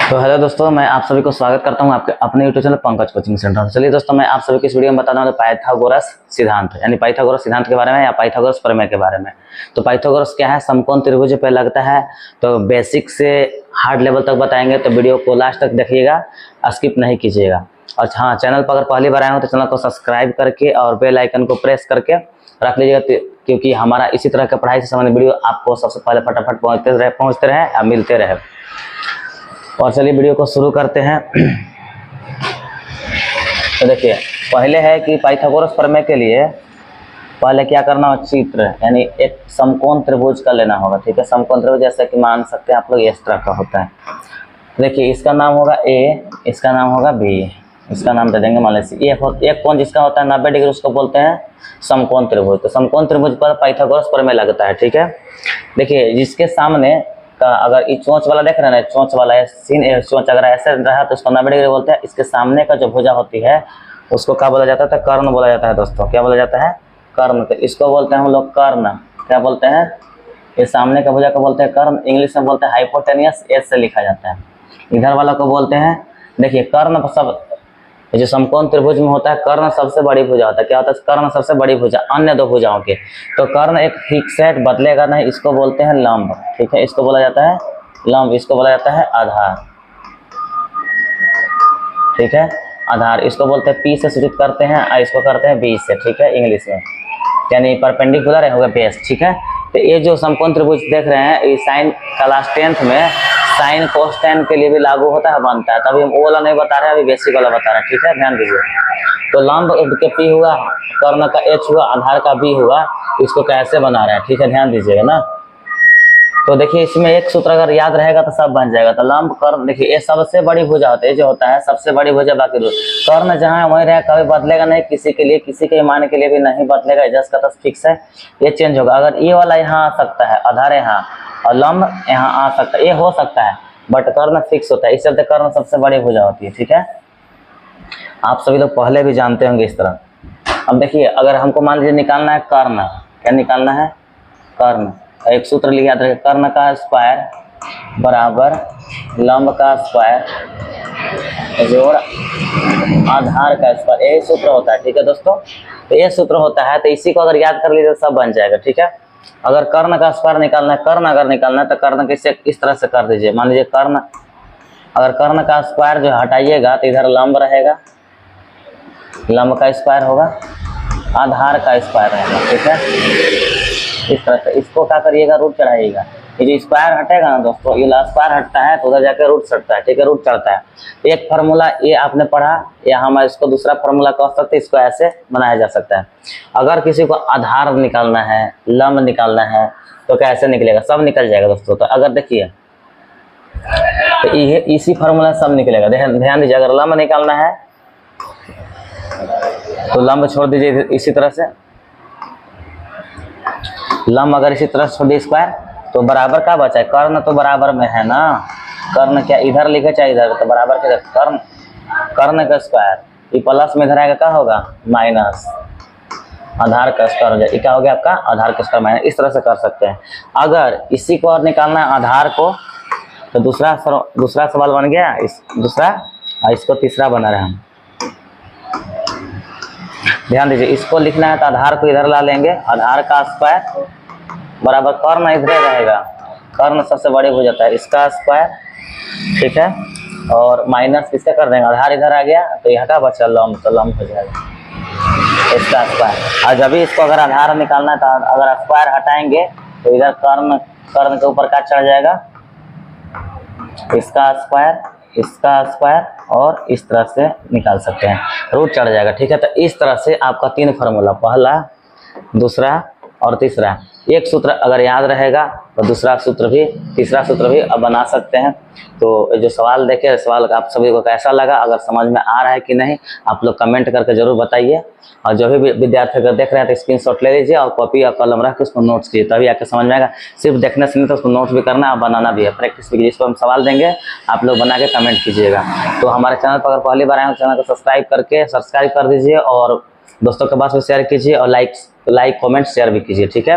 तो हेलो दोस्तों, मैं आप सभी को स्वागत करता हूं आपके अपने YouTube channel Pankaj coaching centre. चलिए दोस्तों, मैं आप सभी को इस वीडियो में बताने वाला पाइथागोरस सिद्धांत यानी पाइथागोरस सिद्धांत के बारे में या पाइथागोरस प्रमेय के बारे में। तो पाइथागोरस क्या है, समकोण त्रिभुज पे लगता है। तो बेसिक से हार्ड लेवल तक बताएंगे, तो वीडियो को लास्ट तक देखिएगा, स्किप नहीं कीजिएगा। और हाँ, चैनल पर अगर पहली बार आए हो तो चैनल को सब्सक्राइब करके और बेल आइकन को प्रेस करके रख लीजिएगा, क्योंकि हमारा इसी तरह के पढ़ाई से संबंधित वीडियो आपको सबसे पहले फटाफट पहुँचते रहे या मिलते रहे। और चलिए वीडियो को शुरू करते हैं। तो देखिए, पहले है कि पाइथागोरस प्रमेय के लिए पहले क्या करना हो, चित्र यानी एक समकोण त्रिभुज का लेना होगा। ठीक है, समकोण त्रिभुज जैसे कि मान सकते हैं आप लोग इस तरह का होता है। देखिए, इसका नाम होगा ए, इसका नाम होगा बी, इसका नाम दे देंगे मान लीजिए एक कोण जिसका होता है 90 डिग्री, उसको बोलते हैं समकोण त्रिभुज। तो समकोण त्रिभुज पर पाइथागोरस प्रमेय लगता है। ठीक है, देखिए जिसके सामने का अगर ये चोंच वाला देख रहे हैं ना, चोंच वाला है सीन, चोंच अगर ऐसे रहा तो उसको 90 डिग्री बोलते हैं। इसके सामने का जो भुजा होती है उसको क्या बोला जाता है, कर्ण बोला जाता है। दोस्तों क्या बोला जाता है, कर्ण। तो इसको बोलते हैं हम लोग कर्ण। क्या बोलते हैं, ये सामने का भुजा को बोलते हैं कर्ण। इंग्लिश में बोलते हैं हाइपोटेनियस, एस से लिखा जाता है। इधर वाला को बोलते हैं, देखिए कर्ण सब जो समकोण त्रिभुज में होता है, कर्ण सबसे बड़ी भुजा होता है। क्या होता है, कर्ण सबसे बड़ी भुजा अन्य दो भुजाओं के। तो कर्ण एक फिक्स है, बदलेगा नहीं, इसको बोलते हैं लंब। ठीक है, इसको बोला जाता है लंब, इसको बोला जाता है आधार। ठीक है, आधार इसको बोलते हैं, पी से सूचित करते हैं, इसको करते हैं बी से। ठीक है, इंग्लिश में यानी परपेंडिकुलर है, होगा बेस। ठीक है, तो ये जो समकोण त्रिभुज देख रहे हैं, ये साइन क्लास 10th में साइन कोसटेन के लिए भी लागू होता है, बनता है। तभी हम वो वाला नहीं बता रहे हैं, अभी बेसिक वाला बता रहे हैं। ठीक है, ध्यान दीजिए। तो लंब के पी हुआ, कर्ण का एच हुआ, आधार का बी हुआ, इसको कैसे बना रहे हैं। ठीक है, ध्यान दीजिएगा ना। तो देखिए, इसमें एक सूत्र अगर याद रहेगा तो सब बन जाएगा। तो लंब कर्ण, देखिए ये सबसे बड़ी भुजा होती है, जो होता है सबसे बड़ी भुजा, बाकी कर्ण जहाँ है वहीं रहे, कभी बदलेगा नहीं, किसी के लिए किसी के मान के लिए भी नहीं बदलेगा, जस का तस फिक्स है, ये चेंज होगा। अगर ये वाला यहाँ आ सकता है, आधार यहाँ और लंब यहाँ आ सकता है, ये हो सकता है, बट कर्ण फिक्स होता है। इस चलते कर्ण सबसे बड़ी भुजा होती है। ठीक है, आप सभी लोग पहले भी जानते होंगे इस तरह। अब देखिए, अगर हमको मान लीजिए निकालना है कर्ण, क्या निकालना है, कर्ण। एक सूत्र लिया याद रखिए, कर्ण का स्क्वायर बराबर लंब का स्क्वायर जोड़ आधार का स्क्वायर, यही सूत्र होता है। ठीक है दोस्तों, तो ये सूत्र होता है, तो इसी को अगर याद कर लीजिए तो सब बन जाएगा। ठीक है, अगर कर्ण का स्क्वायर निकालना है, कर्ण अगर निकालना है तो कर्ण किससे, इस तरह से कर दीजिए। मान लीजिए कर्ण, अगर कर्ण का स्क्वायर जो हटाइएगा तो इधर लंब रहेगा, लंब का स्क्वायर होगा, आधार का स्क्वायर रहेगा। ठीक है, इस तरह से इसको क्या करिएगा, रूट चढ़ाइएगा। ये जो स्क्वायर हटेगा ना दोस्तों, ये स्क्वायर हटता है तो उधर जाकर रूट चढ़ता है। ठीक है, रूट चढ़ता है। एक फार्मूला ये आपने पढ़ा, या हम इसको दूसरा फार्मूला कह सकते हैं, इसको ऐसे बनाया जा सकता है। अगर किसी को आधार निकालना है, लंब निकालना है, तो कैसे निकलेगा, सब निकल जाएगा दोस्तों। तो अगर देखिए, तो ये इसी फार्मूला सब निकलेगा। ध्यान दीजिए, अगर लंब निकालना है तो लंब छोड़ दीजिए इसी तरह से, लंब अगर इसी तरह छोड़ दिए स्क्वायर, तो बराबर का बचा है, कर्ण तो बराबर में है ना, कर्ण क्या इधर लिखे चाहे इधर, तो बराबर के कर्ण, कर्ण का स्क्वायर, ये प्लस में इधर आएगा, क्या होगा, माइनस आधार का स्क्वायर हो जाए, क्या हो गया आपका, आधार का स्क्वायर माइनस। इस तरह से कर सकते हैं। अगर इसी को और निकालना है आधार को, तो दूसरा सवाल बन गया, इस दूसरा, इसको तीसरा बना रहे हम। ध्यान दीजिए, इसको लिखना है तो आधार को इधर ला लेंगे, आधार का स्क्वायर बराबर कर्ण इधर रहेगा, कर्ण सबसे बड़ी हो जाता है, इसका स्क्वायर। ठीक है, और माइनस किसका कर देंगे, आधार इधर आ गया, तो यहाँ का बचा लंब, तो लंब हो जाएगा इसका स्क्वायर। और जब भी इसको अगर आधार निकालना है तो अगर स्क्वायर हटाएंगे तो इधर कर्ण के ऊपर क्या चढ़ जाएगा, इसका स्क्वायर, इसका स्क्वायर, और इस तरह से निकाल सकते हैं, रूट चढ़ जाएगा। ठीक है, तो इस तरह से आपका 3 फार्मूला, पहला, दूसरा और तीसरा, एक सूत्र अगर याद रहेगा तो दूसरा सूत्र भी, तीसरा सूत्र भी अब बना सकते हैं। तो जो सवाल देखे, सवाल आप सभी को कैसा लगा, अगर समझ में आ रहा है कि नहीं, आप लोग कमेंट करके जरूर बताइए। और जो भी विद्यार्थी अगर देख रहे हैं तो स्क्रीनशॉट ले लीजिए और कॉपी और कलम रख के उसको नोट्स कीजिए, तभी आके समझ में आएगा। सिर्फ देखने से नहीं, तो उसको नोट्स भी करना और बनाना भी है, प्रैक्टिस भी कीजिए। जिसको हम सवाल देंगे आप लोग बना के कमेंट कीजिएगा। तो हमारे चैनल पर अगर पहली बार आए हो, चैनल को सब्सक्राइब कर दीजिए, और दोस्तों के पास भी शेयर कीजिए, और लाइक कमेंट शेयर भी कीजिए। ठीक है,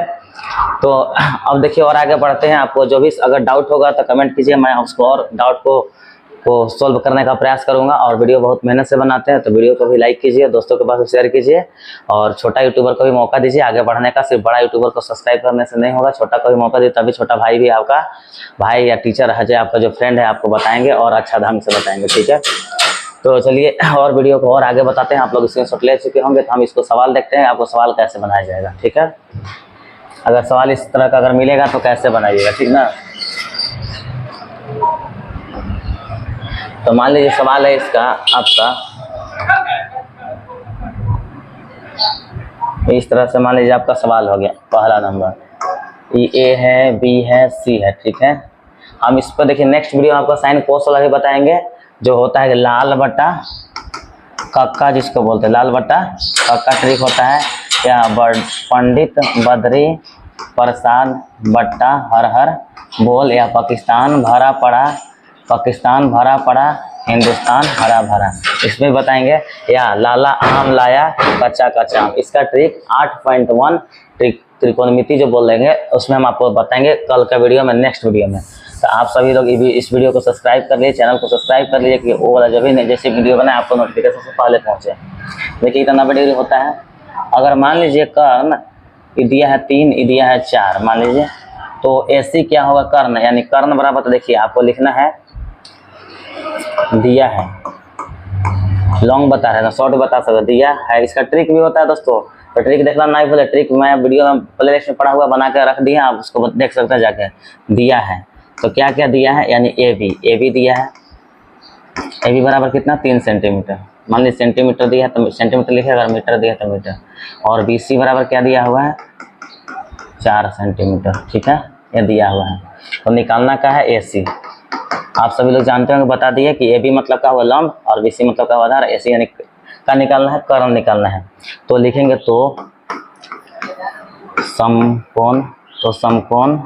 तो अब देखिए और आगे बढ़ते हैं। आपको जो भी अगर डाउट होगा तो कमेंट कीजिए, मैं उसको और डाउट को को सोल्व करने का प्रयास करूंगा। और वीडियो बहुत मेहनत से बनाते हैं, तो वीडियो को भी लाइक कीजिए, दोस्तों के पास शेयर कीजिए, और छोटा यूट्यूबर को भी मौका दीजिए आगे बढ़ने का। सिर्फ बड़ा यूट्यूबर को सब्सक्राइब करने से नहीं होगा, छोटा को भी मौका दीजिए, तभी छोटा भाई भी आपका भाई या टीचर है जो आपका जो फ्रेंड है आपको बताएंगे और अच्छा ढंग से बताएंगे, ठीक है। तो चलिए और वीडियो को और आगे बताते हैं। आप लोग स्क्रीनशॉट ले चुके होंगे, तो हम इसको सवाल देखते हैं, आपको सवाल कैसे बनाया जाएगा, ठीक है। अगर सवाल इस तरह का अगर मिलेगा तो कैसे बनाइएगा, ठीक ना। तो मान लीजिए सवाल है इसका आपका इस तरह से, मान लीजिए आपका सवाल हो गया पहला नंबर, ए है, बी है, सी है, ठीक है। हम इस पर देखिए नेक्स्ट वीडियो में आपका साइन कोस वाला भी बताएंगे, जो होता है लाल बट्टा कक्का, जिसको बोलते हैं लाल बट्टा कक्का ट्रिक होता है, या पंडित बद्री प्रसाद बट्टा हर हर बोल, या पाकिस्तान भरा पड़ा हिंदुस्तान हरा भरा, इसमें बताएंगे। या लाला आम लाया कच्चा कच्चा आम, इसका ट्रिक 8.1 ट्रिक त्रिकोणमिति जो बोल देंगे उसमें हम आपको बताएंगे कल का वीडियो में, नेक्स्ट वीडियो में। तो आप सभी लोग इस वीडियो को सब्सक्राइब कर लीजिए, चैनल को सब्सक्राइब कर लीजिए कि वो वाला जब भी जैसे वीडियो बनाए आपको नोटिफिकेशन से पहले पहुँचे। देखिए इतना वीडियो होता है। अगर मान लीजिए कर्ण ई दिया है 3, ई दिया है 4, मान लीजिए, तो AC क्या होगा कर्ण, यानी कर्ण बराबर, तो देखिए आपको लिखना है, दिया है लॉन्ग बता रहे हैं, शॉर्ट बता सकते, दिया है। इसका ट्रिक भी होता है दोस्तों, तो ट्रिक देखना नहीं भूले, ट्रिक मैं वीडियो में प्लेलिस्ट में पड़ा हुआ बना कर रख दिया, आप उसको देख सकते हैं जाके। दिया है तो क्या क्या दिया है, यानी AB दिया है, AB बराबर कितना 3 सेंटीमीटर, मान लीजिए सेंटीमीटर दिया है तो सेंटीमीटर लिखे, अगर मीटर दिया तो मीटर। और BC बराबर क्या दिया हुआ है 4 सेंटीमीटर, ठीक है, ये दिया हुआ है। तो निकालना का है AC, आप सभी लोग जानते होंगे, बता दिए कि AB मतलब का हुआ लंब और BC मतलब का हुआ आधार, AC यानी का निकालना है, कर्ण निकालना है। तो लिखेंगे तो समकोण, तो समकोण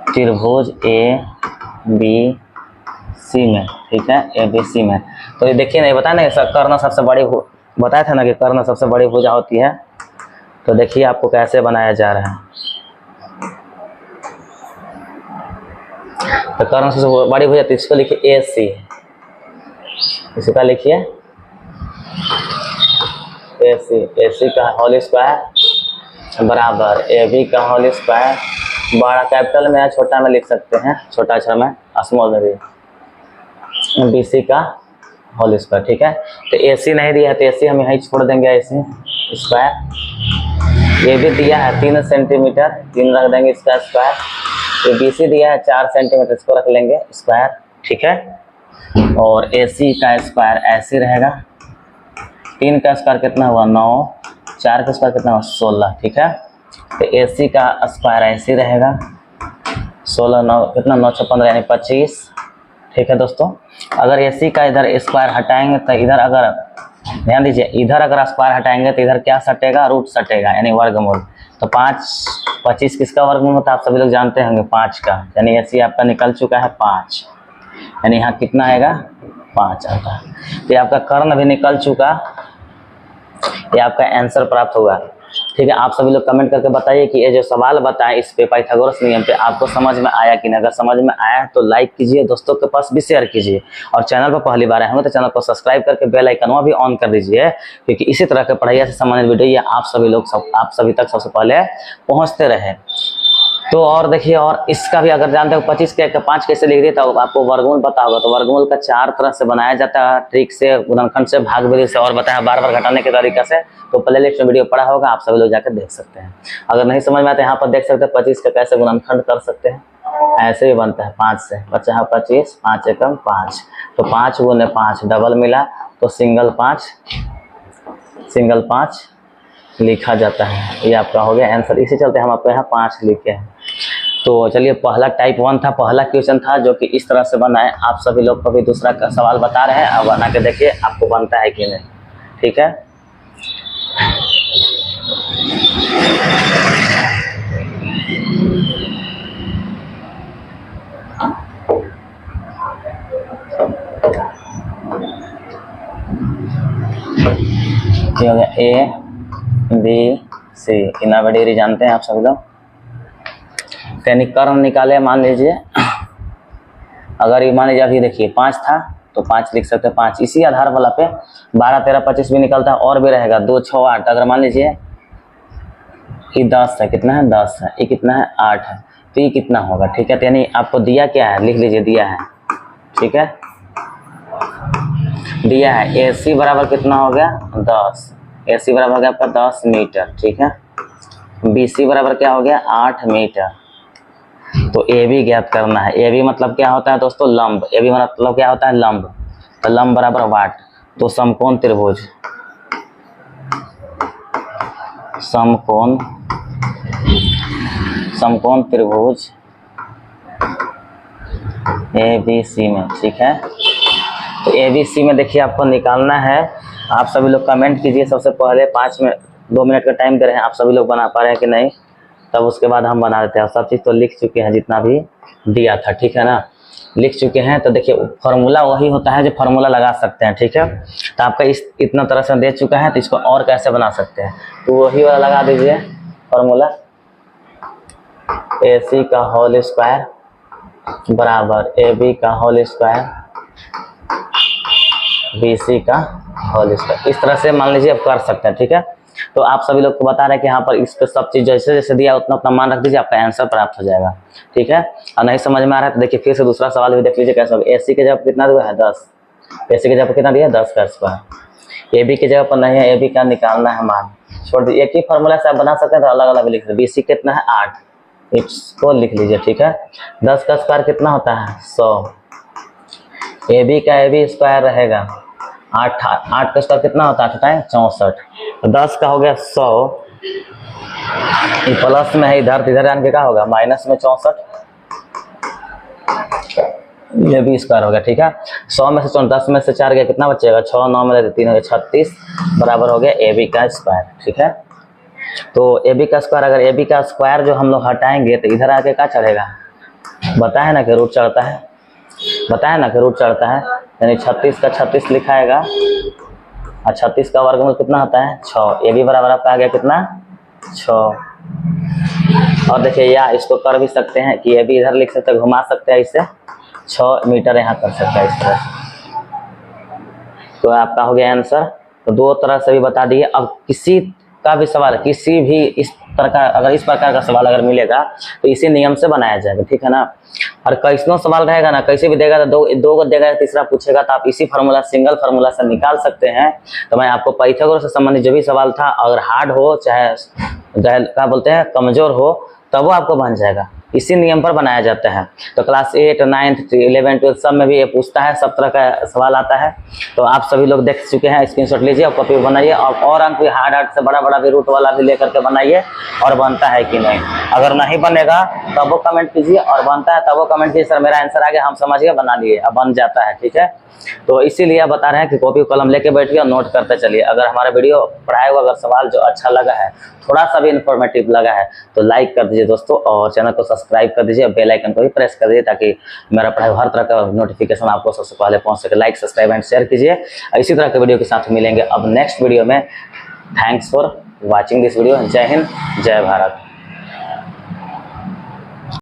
त्रिभुज ABC में, ठीक है, ABC में। तो ये देखिए नहीं बताया ना कर्ण सबसे बड़ी, बताया था ना कि कर्ण सबसे बड़ी भुजा होती है। तो देखिए आपको कैसे बनाया जा रहा है। तो कर्ण सबसे बड़ी भुजा, तो इसको लिखिए AC, इसका लिखिए AC का होल स्क्वायर बराबर AB का होल स्क्वायर, बड़ा कैपिटल में या छोटा में लिख सकते हैं, छोटा अक्षर में स्मॉल में भी, BC का होल स्क्वायर, ठीक है। तो AC नहीं दिया है तो AC हम यहीं छोड़ देंगे, AC स्क्वायर। ये भी दिया है 3 सेंटीमीटर, 3 रख देंगे इसका स्क्वायर। ये BC दिया है 4 सेंटीमीटर, इसको रख लेंगे स्क्वायर, ठीक है। और AC का स्क्वायर ऐसे रहेगा, 3 का स्क्वायर कितना हुआ 9, 4 का स्क्वायर कितना हुआ 16, ठीक है। तो AC का स्क्वायर ऐसे रहेगा, 16 9 कितना 9 6 15 यानी 25, ठीक है दोस्तों। अगर AC का इधर स्क्वायर हटाएंगे तो इधर, अगर ध्यान दीजिए, इधर अगर स्क्वायर हटाएंगे तो इधर क्या सटेगा, रूट सटेगा, यानी वर्गमूल। तो 25 किसका वर्गमूल होता है, आप सभी लोग जानते होंगे 5 का, यानी AC आपका निकल चुका है 5, यानी यहाँ कितना आएगा 5 आता है। तो आपका कर्ण भी निकल चुका, ये आपका आंसर प्राप्त होगा, ठीक है। आप सभी लोग कमेंट करके बताइए कि ये जो सवाल बताएं इस पे पाइथागोरस नियम पे आपको समझ में आया कि नहीं। अगर समझ में आया तो लाइक कीजिए, दोस्तों के पास भी शेयर कीजिए, और चैनल पर पहली बार आए होंगे तो चैनल को सब्सक्राइब करके बेल आइकन भी ऑन कर दीजिए, क्योंकि इसी तरह के पढ़ाई से संबंधित वीडियो ये आप सभी तक सबसे पहले पहुँचते रहे। तो और देखिए, और इसका भी अगर जानते हो 25 के 5 कैसे लिख दिए तो आपको वर्गमूल पता होगा। तो वर्गमूल का 4 तरह से बनाया जाता है, ट्रिक से, गुणनखंड से, भागविधि से, और बताया बार बार घटाने के तरीका से। तो प्लेलिस्ट में वीडियो पड़ा होगा, आप सभी लोग जाकर देख सकते हैं। अगर नहीं समझ में आता यहाँ पर देख सकते हैं 25 का कैसे गुणनखंड कर सकते हैं, ऐसे भी बनता है 5 से, बच्चा है 25, 5 एकम 5, तो 5 गुने 5 डबल मिला तो सिंगल 5 लिखा जाता है। ये आपका हो गया आंसर, इसी चलते हम आपको यहाँ 5 लिखे हैं। तो चलिए, पहला टाइप 1 था, पहला क्वेश्चन था जो कि इस तरह से बना है। आप सभी लोग को भी दूसरा का सवाल बता रहे हैं, अब बना के देखिए आपको बनता है कि नहीं, ठीक है। ये हो गया ABC, इतना डिग्री जानते हैं आप सब लोग। यानी कर्ण निकाले, मान लीजिए अगर ये मान लीजिए अभी देखिए 5 था तो 5 लिख सकते हैं 5। इसी आधार वाला पे 12, 13, 25 भी निकलता है और भी रहेगा 2, 6, 8। अगर मान लीजिए कि 10 है, कितना है 10 है, ये कितना है 8 है, तो ये कितना होगा, ठीक है। तो यानी आपको दिया क्या है, लिख लीजिए दिया है, ठीक है। दिया है AC बराबर कितना हो गया 10, AC बराबर हो गया आपका 10 मीटर, ठीक है। BC बराबर क्या हो गया 8 मीटर। तो AB ज्ञात करना है। AB मतलब क्या होता है दोस्तों, लंब। AB मतलब क्या होता है, लंब। तो लंब बराबर वाट। तो समकोण त्रिभुज, समकोण त्रिभुज ABC में, ठीक है। तो ABC में देखिए आपको निकालना है। आप सभी लोग कमेंट कीजिए सबसे पहले, 2 मिनट का टाइम दे रहे हैं, आप सभी लोग बना पा रहे हैं कि नहीं, तब उसके बाद हम बना देते हैं। सब चीज़ तो लिख चुके हैं जितना भी दिया था, ठीक है ना, लिख चुके हैं। तो देखिए फार्मूला वही होता है जो फार्मूला लगा सकते हैं, ठीक है। तो आपका इतना तरह से दे चुका है, तो इसको और कैसे बना सकते हैं, तो वही वाला लगा दीजिए फार्मूला। AC का होल स्क्वायर बराबर AB का होल स्क्वायर BC का होल स्क्वायर। इस तरह से मान लीजिए आप कर सकते हैं, ठीक है। तो आप सभी लोग को बता रहे हैं कि यहाँ पर इस पे सब चीज़ जैसे जैसे दिया उतना उतना मान रख दीजिए, आपका आंसर प्राप्त हो जाएगा, ठीक है। और नहीं समझ में आ रहा है तो देखिए फिर से दूसरा सवाल भी देख लीजिए कैसा होगा। AC के जगह पर कितना दिया है 10, AC की जगह पर कितना दिया है 10 का स्क्वायर। AB की जगह पर नहीं है, AB का निकालना है मान, छोड़ दीजिए। एक ही फॉर्मूला से आप बना सकते हैं तो अलग अलग लिख दीजिए। BC कितना है 8, इसको लिख लीजिए, ठीक है। 10 का स्क्वायर कितना होता है 100, AB का AB स्क्वायर रहेगा 8 का स्क्वायर कितना होता है 64। तो 10 का हो गया 100, ये प्लस में है इधर आने के क्या होगा माइनस में 64, ये भी स्क्वायर हो गया, ठीक है। 100 में से 10 में से 4 गया, कितना बचेगा 6, 9 में 3 हो गया 36, बराबर हो गया AB का स्क्वायर, ठीक है। तो AB का स्क्वायर, अगर AB का स्क्वायर जो हम लोग हटाएंगे तो इधर आके क्या चढ़ेगा, बताया ना कि रूट चढ़ता है, बताया ना कि रूट चढ़ता है, यानी 36 का 36 लिखाएगा और 36 का वर्गमूल कितना होता है 6। AB बराबर आपका आ गया कितना 6। और देखिए या इसको कर भी सकते हैं कि AB इधर लिख सकते हैं, घुमा सकते हैं इसे, 6 मीटर यहाँ कर सकते हैं इस तरह से। तो आपका हो गया आंसर। तो 2 तरह से भी बता दिए। अब किसी का भी सवाल, किसी भी इस प्रकार, अगर इस प्रकार का सवाल अगर मिलेगा तो इसी नियम से बनाया जाएगा, ठीक है ना। और कैसनो सवाल रहेगा ना, कैसे भी देगा तो दो को देगा, तीसरा पूछेगा तो आप इसी फार्मूला, सिंगल फार्मूला से निकाल सकते हैं। तो मैं आपको पाइथागोरस से संबंधित जो भी सवाल था, अगर हार्ड हो चाहे क्या बोलते हैं कमजोर हो, तब वो आपको बन जाएगा। इसी नियम पर बनाया जाता है। तो क्लास 8, 9, 11, 12 सब में भी ये पूछता है, सब तरह का सवाल आता है। तो आप सभी लोग देख चुके हैं, स्क्रीनशॉट लीजिए और कॉपी बनाइए, और अंक भी हार्ड से बड़ा भी रूट वाला भी लेकर के बनाइए, और बनता है कि नहीं। अगर नहीं बनेगा तब वो कमेंट कीजिए, और बनता है तब वो कमेंट कीजिए सर मेरा आंसर आ गया, हम समझ गए, बना लिए, अब बन जाता है, ठीक है। तो इसीलिए आप बता रहे हैं कि कॉपी कलम लेके बैठिए और नोट करते चलिए। अगर हमारा वीडियो पढ़ाया हुआ अगर सवाल जो अच्छा लगा है, थोड़ा सा भी इन्फॉर्मेटिव लगा है, तो लाइक कर दीजिए दोस्तों, और चैनल को सब्सक्राइब कर दीजिए, बेल आइकन को भी प्रेस कर दीजिए, ताकि मेरा पढ़ाई हर तरह का नोटिफिकेशन आपको सबसे पहले पहुंच सके। लाइक, सब्सक्राइब एंड शेयर कीजिए। इसी तरह के वीडियो के साथ मिलेंगे अब नेक्स्ट वीडियो में। Thanks for watching this video. जय हिंद, जय भारत।